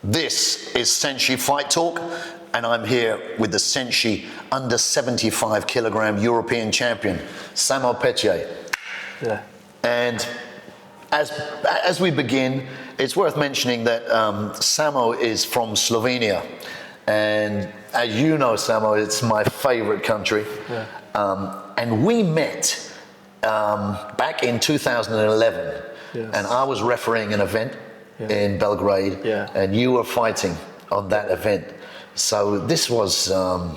This is SENSHI Fight Talk, and I'm here with the SENSHI under 75 kilogram European champion, Samo Petje. Yeah. And as we begin, it's worth mentioning that Samo is from Slovenia. And as you know, Samo, it's my favorite country. Yeah. And we met back in 2011. Yes. And I was refereeing an event in Belgrade, and you were fighting on that event. So this was, I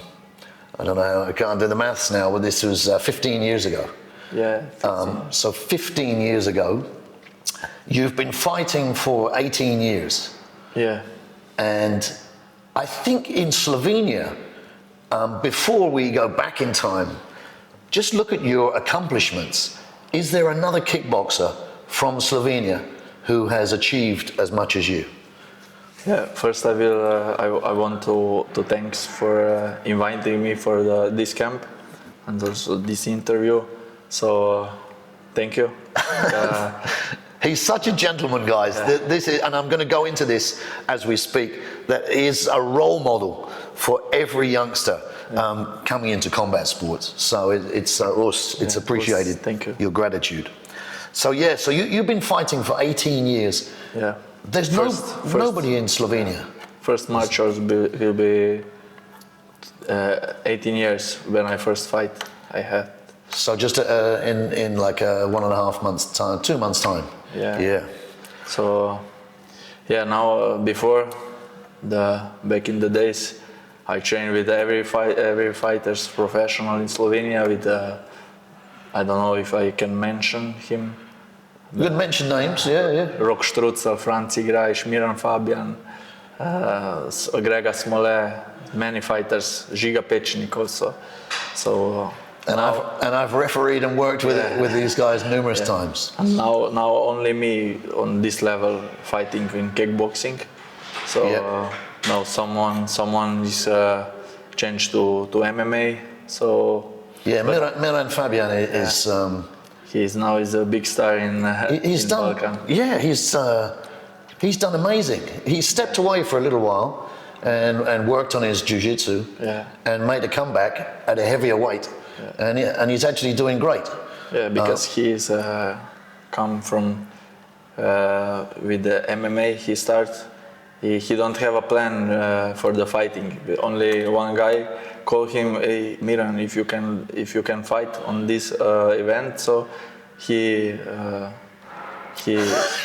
don't know, I can't do the maths now, but this was 15 years ago. Yeah. 15. So 15 years ago, you've been fighting for 18 years. Yeah. And I think in Slovenia, before we go back in time, just look at your accomplishments. Is there another kickboxer from Slovenia who has achieved as much as you? Yeah. First, I want to thanks for inviting me for this camp and also this interview. So, thank you. He's such a gentleman, guys. Yeah. This is, and I'm going to go into this as we speak, that is a role model for every youngster coming into combat sports. So it's appreciated. Thank you. Your gratitude. So so you've been fighting for 18 years. Yeah. There's nobody in Slovenia. First March will be 18 years when I first fight I had. So just in like 1.5 months time, 2 months time. Yeah. Yeah. So, now before back in the days, I trained with every fighter's professional in Slovenia. With I don't know if I can mention him. You can mention names, yeah. Rok Štrucel, Franc Igrajš, Miran Fabian, Grega Smole, many fighters, Žiga Pečnik also. So. And I've refereed and worked with these guys numerous times. And now only me on this level fighting in kickboxing. So now someone is changed to MMA. So Miran Fabian is he's a big star in Balkan. Yeah, he's done amazing. He stepped away for a little while and worked on his jiu-jitsu and made a comeback at a heavier weight. And he's actually doing great. Yeah, because he's come from with the MMA. He don't have a plan for the fighting. Only one guy called him, "Hey, Miran, if you can fight on this event." So he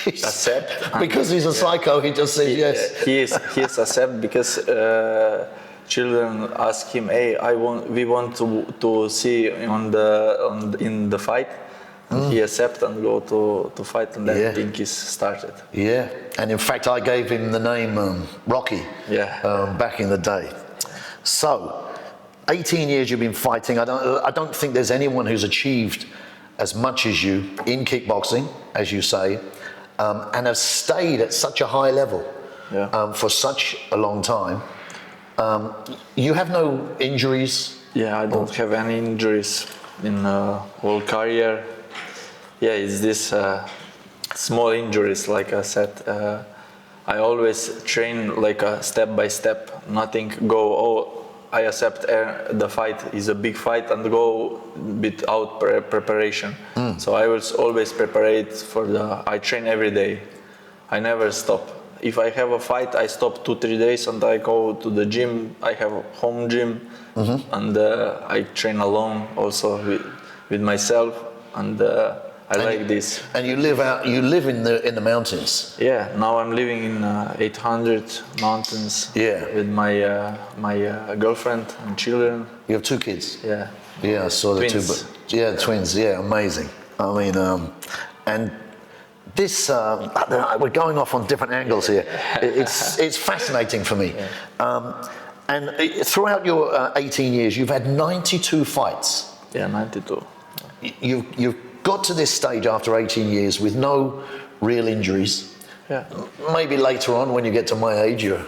accept. Because he's a psycho, he just says yes. He is accept because. Children ask him, "Hey, we want to see in the fight," and he accept and go to fight, and then thing is started. Yeah, and in fact, I gave him the name Rocky. Back in the day. So, 18 years you've been fighting. I don't think there's anyone who's achieved as much as you in kickboxing, as you say, and have stayed at such a high level for such a long time. You have no injuries? Yeah, I don't have any injuries in whole career. Yeah, it's this small injuries, like I said. I always train like a step by step. Nothing I accept the fight is a big fight and go without preparation. So I was always prepared I train every day. I never stop. If I have a fight, I stop 2-3 days and I go to the gym. I have a home gym, and I train alone also with myself, and I like this. And you live in the mountains. Yeah, now I'm living in 800 mountains. Yeah, with my girlfriend and children. You have 2 kids. Yeah. Yeah, I saw the twins. Twins. Yeah, amazing. I mean, and. This we're going off on different angles here. It's fascinating for me. And throughout your 18 years, you've had 92 fights. Yeah, 92. You've got to this stage after 18 years with no real injuries. Yeah. Maybe later on, when you get to my age, you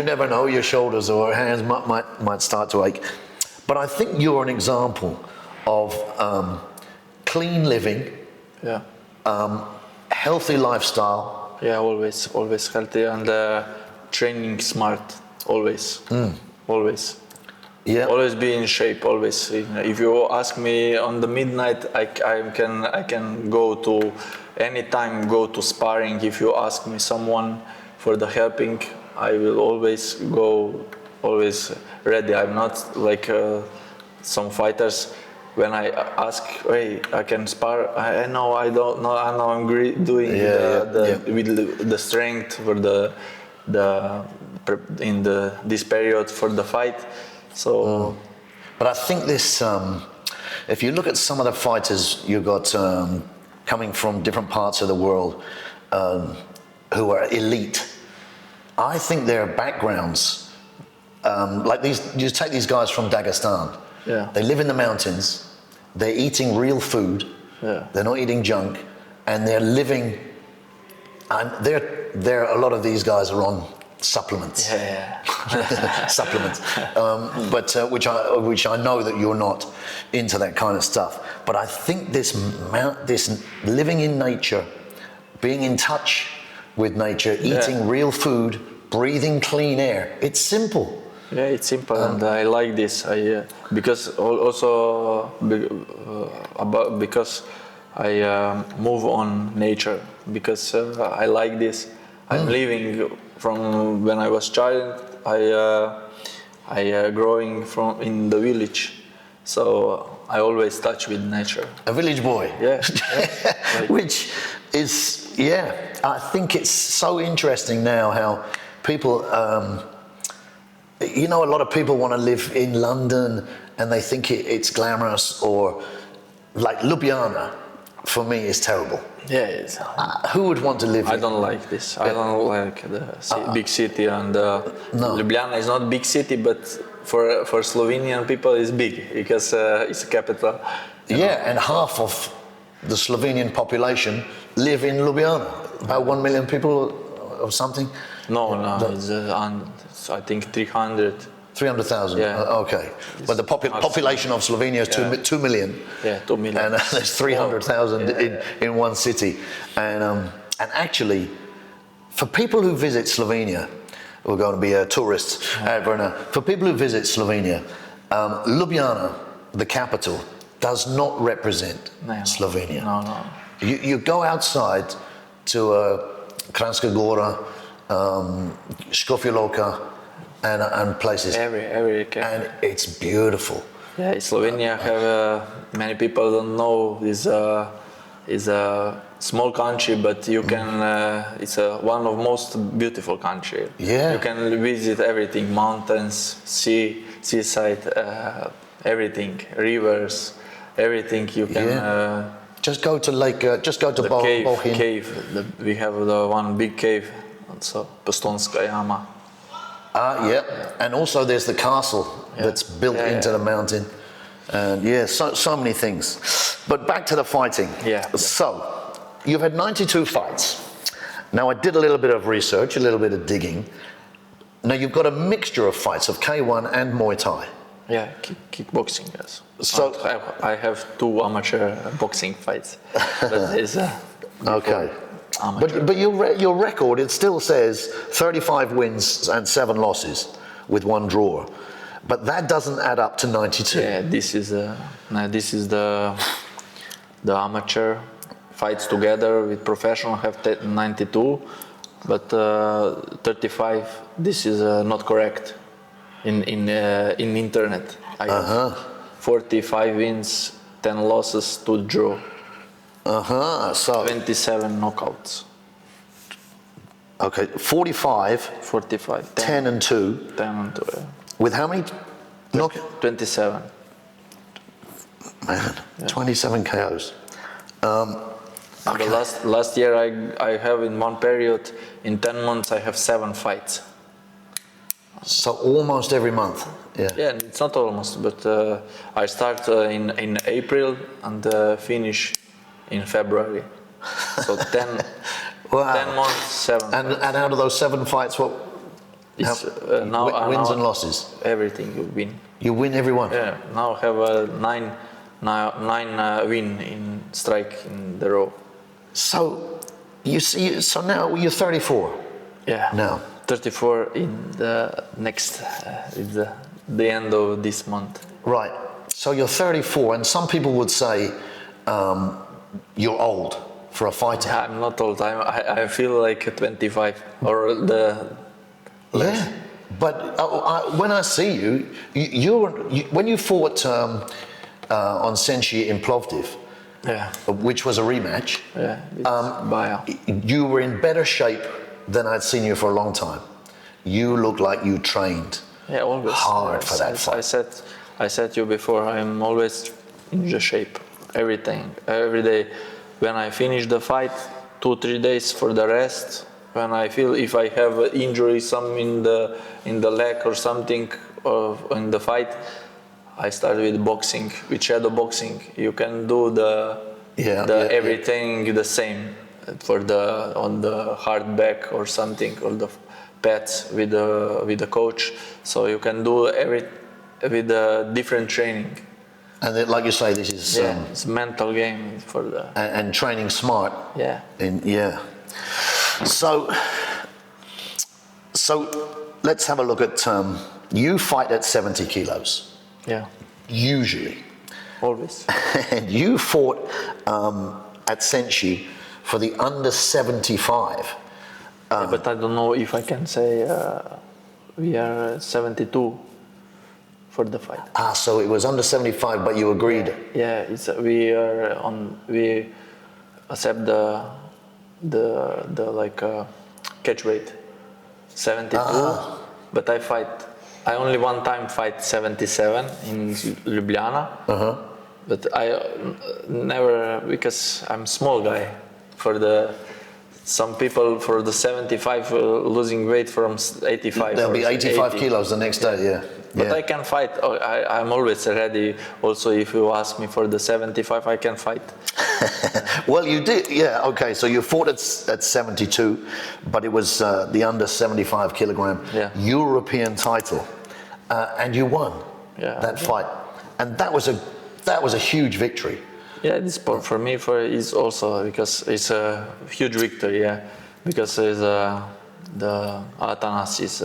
never know, your shoulders or hands might start to ache. But I think you're an example of clean living. Yeah. Healthy lifestyle. Yeah, always healthy, and training smart, always, always. Yeah. Always be in shape. Always. If you ask me on the midnight, I can go to anytime. Go to sparring. If you ask me someone for the helping, I will always go. Always ready. I'm not like some fighters. When I ask, hey, I can spar. I know I don't know. I know I'm doing with the strength for this period for the fight. So, but I think this. If you look at some of the fighters you got coming from different parts of the world who are elite, I think their backgrounds, like these. You take these guys from Dagestan. Yeah. They live in the mountains. They're eating real food. Yeah. They're not eating junk, and they're living. And they're a lot of these guys are on supplements. Yeah. Supplements, but which I know that you're not into that kind of stuff. But I think this living in nature, being in touch with nature, eating real food, breathing clean air. It's simple. Yeah, it's simple, and I like this. Because also because I move on nature, because I like this. I'm living from when I was child. I growing from in the village, so I always touch with nature. A village boy. Yeah. Which is I think it's so interesting now how people. A lot of people want to live in London and they think it's glamorous, or like Ljubljana for me is terrible. Yeah, it's, who would want to live I don't like this. I don't like the big city, and No. Ljubljana is not big city, but for Slovenian people it's big because it's a capital. And half of the Slovenian population live in Ljubljana. About 1 million people or something. No, it's I think 300. 300,000. Yeah. Okay, but the population of Slovenia is 2 million. Yeah, 2 million. And there's 300,000 in one city. And actually, for people who visit Slovenia, we're going to be tourists. For people who visit Slovenia, Ljubljana, the capital, does not represent Slovenia. No. You go outside to Kranjska Gora, Škofja Loka, and places. Every and it's beautiful. Yeah, Slovenia have many people don't know is a small country, but you can it's one of most beautiful country. Yeah, you can visit everything: mountains, seaside, everything, rivers, everything. You can just go to just go to the cave. We have the one big cave, also Postonska Jama. And also there's the castle that's built into the mountain, and so many things. But back to the fighting. So you've had 92 fights. Now I did a little bit of research, a little bit of digging. Now you've got a mixture of fights of K1 and Muay Thai. Yeah, kickboxing, yes. So I have 2 amateur boxing fights. But it's okay. But your record, it still says 35 wins and 7 losses with 1 draw, but that doesn't add up to 92. Yeah, this is the amateur fights together with professional have 92, but 35. This is not correct in internet. I have 45 wins, 10 losses, 2 draw. So 27 knockouts. Okay, 45, 10 and 2. 10 and 2. Yeah. With how many? 27. Man, 27 KOs. Okay. Last year I have in one period, in 10 months I have 7 fights. So almost every month. Yeah, it's not almost, but I start in April and finish in February. So 10, wow. 10 months, 7 and fights. And out of those 7 fights, what? Wins and losses? Everything you win. You win every one? Yeah, now I have 9 win in strike in the row. So you see, so now you're 34. Yeah. Now, 34 in the next, the end of this month. Right. So you're 34, and some people would say you're old for a fighter. I'm not old. I feel like 25 or the less. Yeah. But when I see you, when you fought on SENSHI in Plovdiv, which was a rematch, you were in better shape than I'd seen you for a long time. You look like you trained always hard for that fight. I said you before, I'm always in the shape, everything, every day. When I finish the fight, 2-3 days for the rest. When I feel if I have an injury, some in the leg or something, or in the fight, I start with boxing, with shadow boxing. You can do everything the same for on the hard back or something, or the pads with the coach. So you can do with a different training. And then, like you say, this is it's a mental game for the and training smart. So let's have a look at you fight at 70 kilos. Usually. Always. And you fought at SENSHI for the under 75. But I don't know if I can say we are 72 for the fight. So it was under 75, but you agreed. We accept the like catch weight 72. But I only one time fight 77 in Ljubljana. But I never, because I'm small guy. Some people for the 75 losing weight from 85. There'll be 85 80. kilos the next day, But I can fight. I'm always ready. Also, if you ask me for the 75, I can fight. Well, you did, okay. So you fought at 72, but it was the under 75 kilogram European title, and you won that fight, and that was a huge victory. This for me is also because it's a huge victory. Because it's, the Atanas is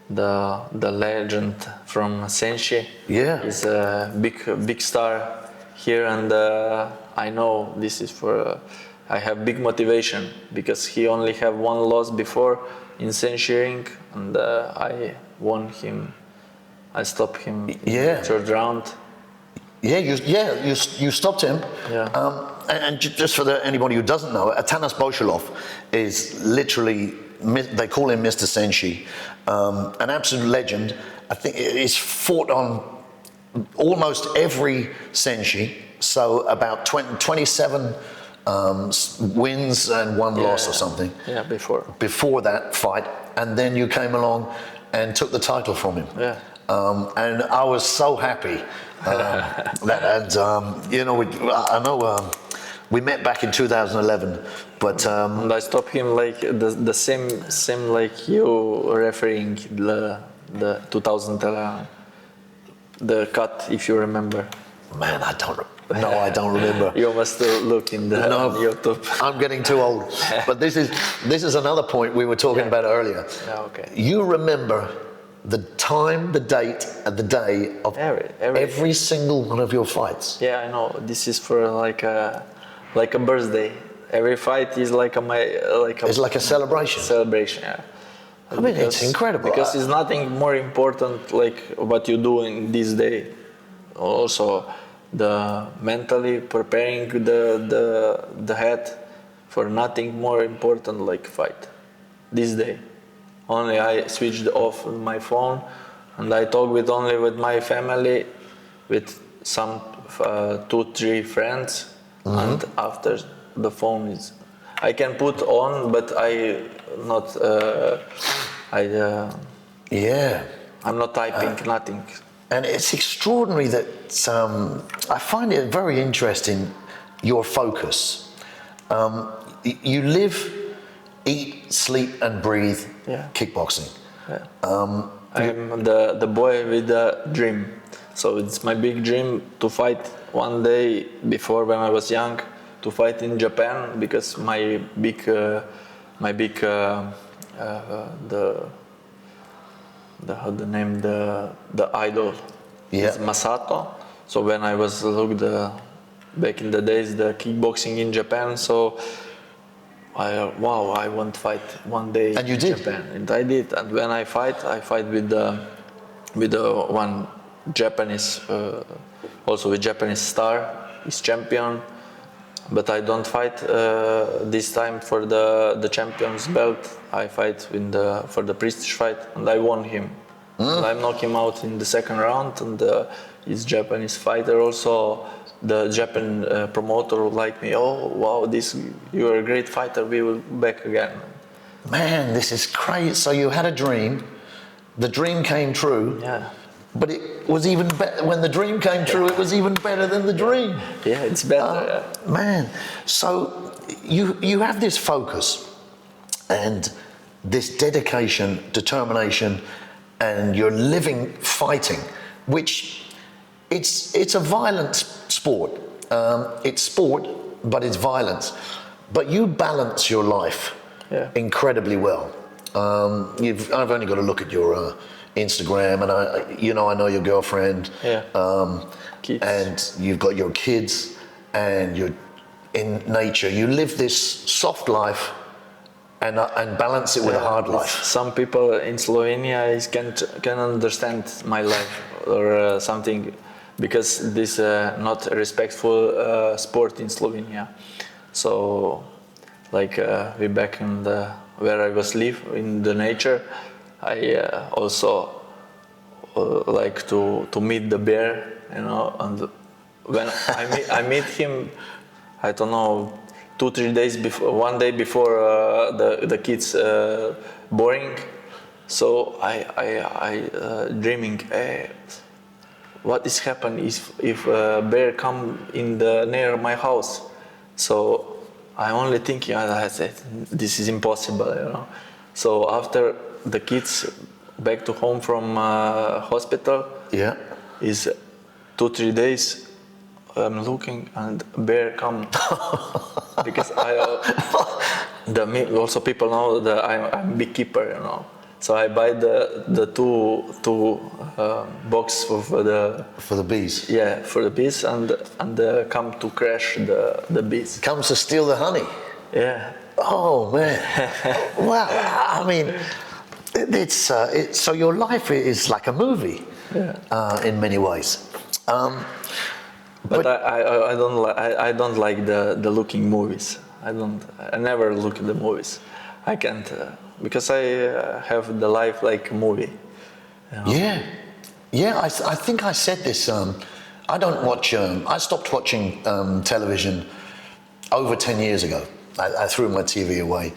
the legend from SENSHI. He's a big star here, and I know this is for. I have big motivation because he only have one loss before in SENSHI ring, and I won him. I stopped him in third round. You stopped him. And just for anybody who doesn't know, Atanas Bolshulov is literally, they call him Mr. SENSHI, an absolute legend. I think he's fought on almost every SENSHI, so about 27 wins and one loss or something. Before that fight, and then you came along and took the title from him. And I was so happy. I know we met back in 2011, but and I stopped him like the same like you refereeing the 2011 the cut, if you remember. Man, I don't remember. You must look in the YouTube. I'm getting too old. But this is another point we were talking about earlier. You remember the time, the date, and the day of every single one of your fights. I know. This is for like a birthday. Every fight is it's like a celebration. I mean, it's incredible. Because it's nothing more important like what you do in this day. Also, the mentally preparing the head for nothing more important like fight. This day. Only I switched off my phone, and I talk only with my family, with some 2-3 friends, and after the phone is, I can put on, but I'm not typing nothing. And it's extraordinary that I find it very interesting, your focus. You live, eat, sleep, and breathe kickboxing. I'm the boy with the dream. So it's my big dream to fight one day before when I was young, to fight in Japan, because my big the idol is Masato. So when I was back in the days the kickboxing in Japan, so I want to fight one day and you in did. Japan, and I did. And when I fight with one Japanese, also a Japanese star, is champion. But I don't fight this time for the champion's belt. I fight for the prestige fight, and I won him. And I knocked him out in the second round, and he's Japanese fighter also. The Japan promoter would like me. Oh wow, you're a great fighter. We will back again. Man, this is crazy. So you had a dream. The dream came true. Yeah. But it was even better when the dream came true. It was even better than the dream. Yeah, it's better. Man, so you have this focus and this dedication, determination, and you're living fighting, which it's a violent sport. It's sport, but it's violence. But you balance your life incredibly well. I've only got to look at your Instagram, and I know your girlfriend, kids. And you've got your kids, and you're in nature. You live this soft life and balance it with a hard life. Some people in Slovenia can understand my life or something, because this not a respectful sport in Slovenia. So, like we back in where I was live in the nature. I also like to meet the bear, and when I meet him, I don't know, 2-3 days before, one day before the kids boring, so I dreaming, what is happen if a bear come near my house, so I only thinking, I said, this is impossible, So after the kids back to home from hospital, is 2-3 days. I'm looking and bear come because also people know that I'm beekeeper, So I buy the two box for the bees. Yeah, for the bees and come to crash the bees. Comes to steal the honey. Yeah. Oh man! Wow. I mean, it's so your life is like a movie, in many ways. But I don't like the looking movies. I never look at the movies. I can't because I have the life like a movie. Yeah. I think I said this. I don't watch. I stopped watching television over 10 years ago. I threw my TV away.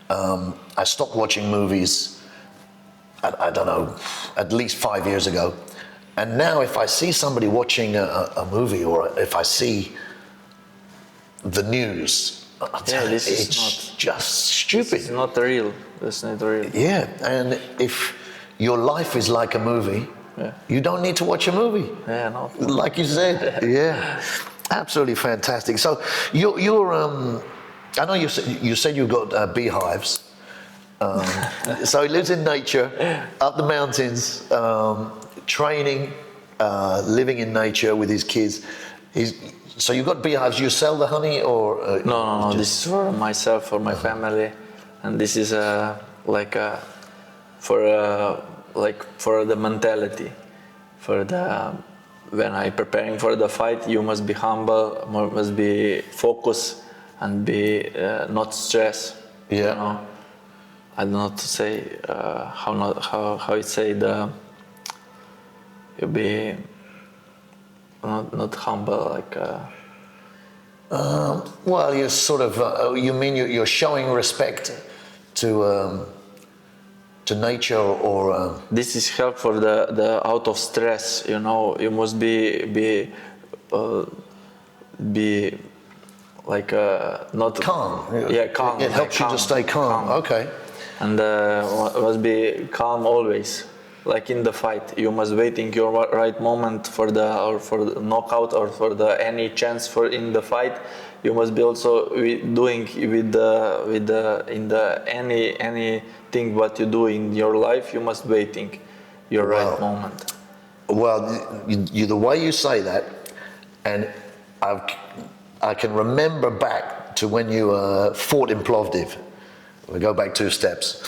I stopped watching movies, I don't know, at least 5 years ago. And now if I see somebody watching a movie, or if I see the news, it's just stupid. It's not real. It's not real. Yeah, and if your life is like a movie, you don't need to watch a movie. Yeah, no. Like you said. Yeah, absolutely fantastic. So you're I know you said you've got beehives. So he lives in nature, up the mountains, training, living in nature with his kids. So you've got beehives. You sell the honey, or no. This is for myself, for my family, and this is for the mentality, when I preparing for the fight, you must be humble, must be focused, and be not stressed. Yeah. I don't know to say how it say you be not humble like. Well, you're sort of. You mean you're showing respect to nature, or. This is help for the out of stress. You must be like not calm. Yeah, calm. It helps you to stay calm. Okay. And must be calm always. Like in the fight, you must waiting your right moment for the knockout, or for any chance in the fight. you must be also doing with anything what you do in your life. You must waiting your right moment. Well, the way you say that, and I can remember back to when you fought in Plovdiv. We go back 2 steps,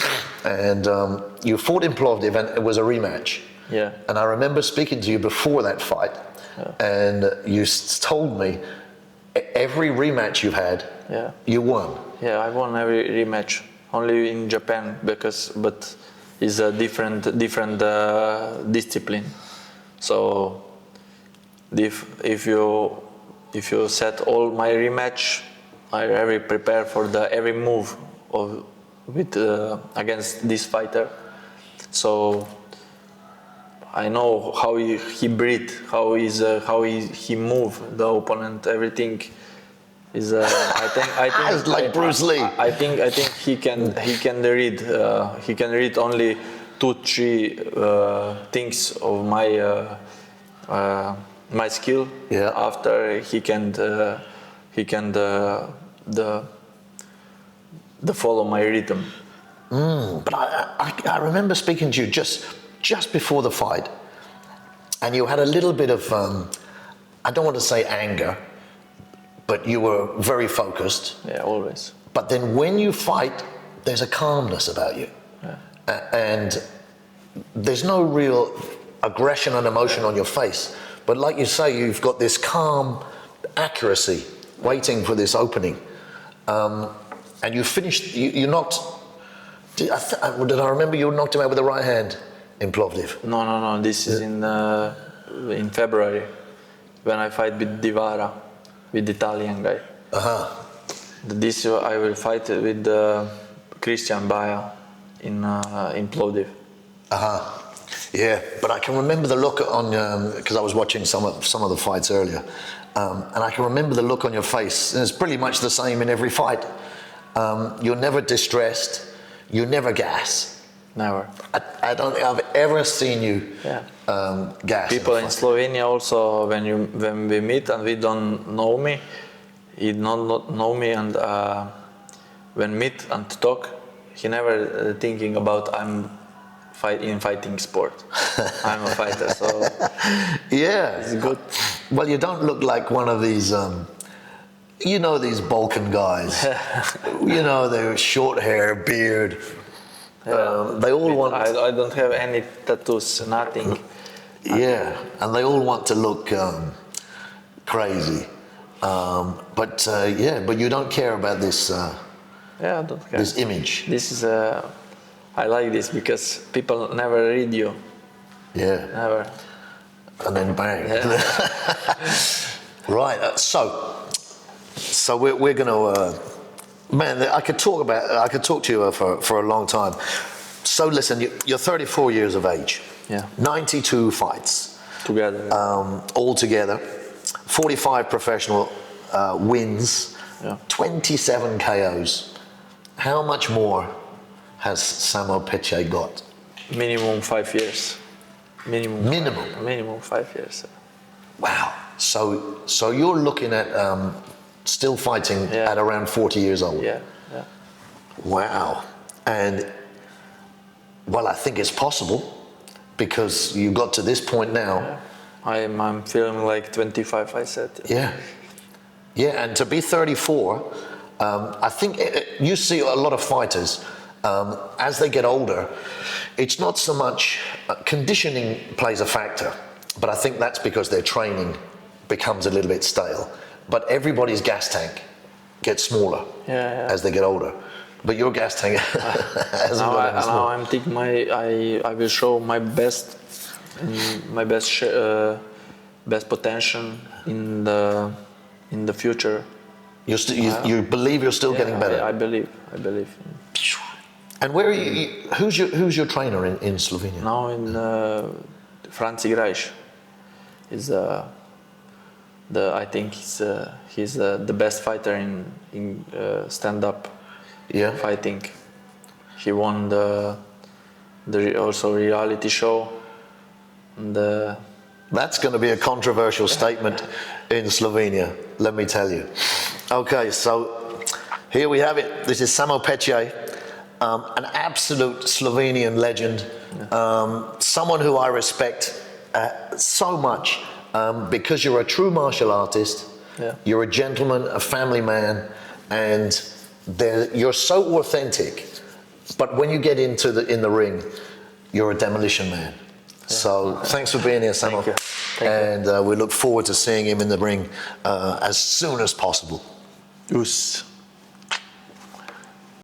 and you fought in Plovdiv, and it was a rematch. Yeah. And I remember speaking to you before that fight, and you told me every rematch you've had, you won. Yeah, I won every rematch. Only in Japan, but it's a different discipline. So if you set all my rematch, I already prepare for every move against this fighter. So I know how he breathe, how he move the opponent, everything. Is I think it's like Bruce Lee. I think he can read only 2-3 things of my skill. Yeah. After he can follow my rhythm. But I remember speaking to you just before the fight, and you had a little bit of I don't want to say anger, but you were very focused. Yeah, always. But then when you fight, there's a calmness about you. And there's no real aggression and emotion on your face. But like you say, you've got this calm accuracy waiting for this opening. And you finished, you knocked, did I remember you knocked him out with the right hand in Plovdiv? No, this is in February, when I fight with Divara, with the Italian guy. This I will fight with Christian Baia in Plovdiv. Yeah, but I can remember the look on because I was watching some of the fights earlier, and I can remember the look on your face. And it's pretty much the same in every fight. You're never distressed. You never gas. Never. I don't think I've ever seen you gas. People in Slovenia also, when we meet and we don't know me, he not know me, and when meet and talk, he never thinking about I'm fighting sport. I'm a fighter, so yeah, it's good. Well, you don't look like one of these. These Balkan guys. They're short hair, beard. They all want. I don't have any tattoos, nothing. Yeah, and they all want to look crazy. But you don't care about this. I don't care. This image. This is I like this because people never read you. Yeah. Never. And then bang. Yeah. Right. So we're going to. Man, I could talk to you for a long time. So listen, you're 34 years of age. Yeah. 92 fights. Together. All together. 45 professional wins. Yeah. 27 KOs. How much more has Samo Petje got? Minimum 5 years. Minimum 5 years. Wow. So you're looking at still fighting at around 40 years old. Yeah. Wow. And well, I think it's possible because you got to this point now. Yeah. I'm feeling like 25, I said. Yeah. Yeah, and to be 34, I think you see a lot of fighters, as they get older, it's not so much, conditioning plays a factor, but I think that's because their training becomes a little bit stale. But everybody's gas tank gets smaller as they get older. But your gas tank hasn't got any smaller. Now I'm thinking I will show my best potential in the future. You believe you're still getting better? I believe. And where are you? Who's your trainer in Slovenia? Now in Franci Grajš is I think he's the best fighter in stand-up fighting. He won the also reality show. That's going to be a controversial statement in Slovenia, let me tell you. Okay, so here we have it. This is Samo Petje, an absolute Slovenian legend, someone who I respect so much because you're a true martial artist, you're a gentleman, a family man, and you're so authentic. But when you get into in the ring, you're a demolition man. So thanks for being here, Samo. Thank you. And we look forward to seeing him in the ring as soon as possible. Us.